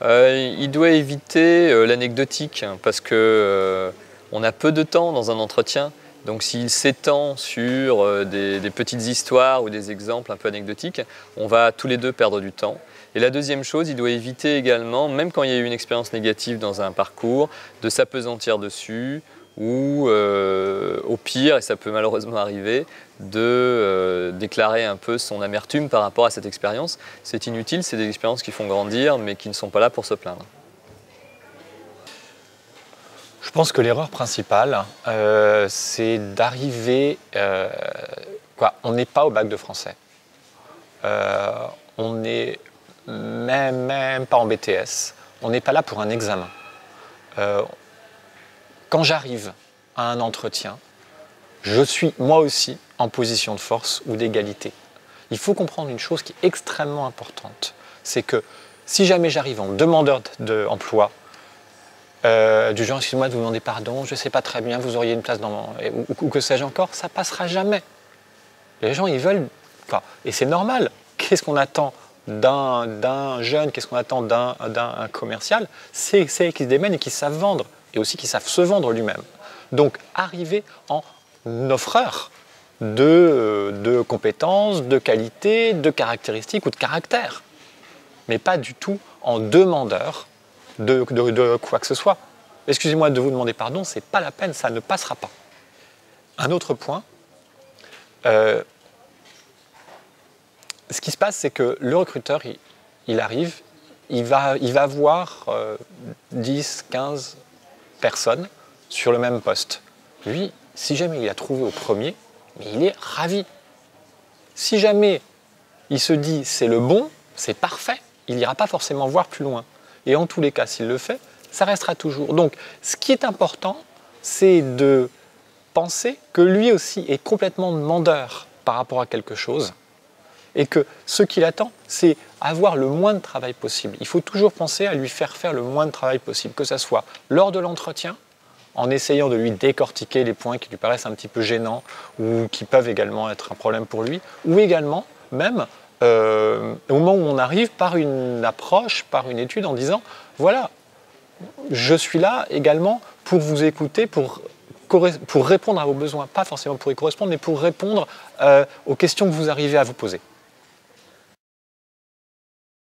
Il doit éviter l'anecdotique parce que on a peu de temps dans un entretien. Donc s'il s'étend sur des petites histoires ou des exemples un peu anecdotiques, on va tous les deux perdre du temps. Et la deuxième chose, il doit éviter également, même quand il y a eu une expérience négative dans un parcours, de s'appesantir dessus ou au pire, et ça peut malheureusement arriver, de déclarer un peu son amertume par rapport à cette expérience. C'est inutile, c'est des expériences qui font grandir mais qui ne sont pas là pour se plaindre. Je pense que l'erreur principale, c'est d'arriver... on n'est pas au bac de français. On n'est même pas en BTS. On n'est pas là pour un examen. Quand j'arrive à un entretien, je suis moi aussi en position de force ou d'égalité. Il faut comprendre une chose qui est extrêmement importante. C'est que si jamais j'arrive en demandeur d'emploi, du genre, excusez-moi de vous demander pardon, je ne sais pas très bien, vous auriez une place dans ou que sais-je encore, ça ne passera jamais. Les gens, ils veulent... et c'est normal. Qu'est-ce qu'on attend d'un jeune, qu'est-ce qu'on attend d'un commercial? C'est qu'ils se démènent et qu'ils savent vendre, et aussi qu'ils savent se vendre lui-même. Donc, arriver en offreur de compétences, de qualités, de caractéristiques ou de caractère, mais pas du tout en demandeur de quoi que ce soit. Excusez-moi de vous demander pardon, c'est pas la peine, ça ne passera pas. Un autre point, ce qui se passe, c'est que le recruteur, il arrive, il va voir 10, 15 personnes sur le même poste. Lui, si jamais il a trouvé au premier, mais il est ravi. Si jamais il se dit c'est le bon, c'est parfait, il n'ira pas forcément voir plus loin. Et en tous les cas, s'il le fait, ça restera toujours. Donc, ce qui est important, c'est de penser que lui aussi est complètement demandeur par rapport à quelque chose et que ce qu'il attend, c'est avoir le moins de travail possible. Il faut toujours penser à lui faire le moins de travail possible, que ce soit lors de l'entretien, en essayant de lui décortiquer les points qui lui paraissent un petit peu gênants ou qui peuvent également être un problème pour lui, ou également même au moment où on arrive par une approche, par une étude en disant voilà, je suis là également pour vous écouter, pour répondre à vos besoins, pas forcément pour y correspondre, mais pour répondre aux questions que vous arrivez à vous poser.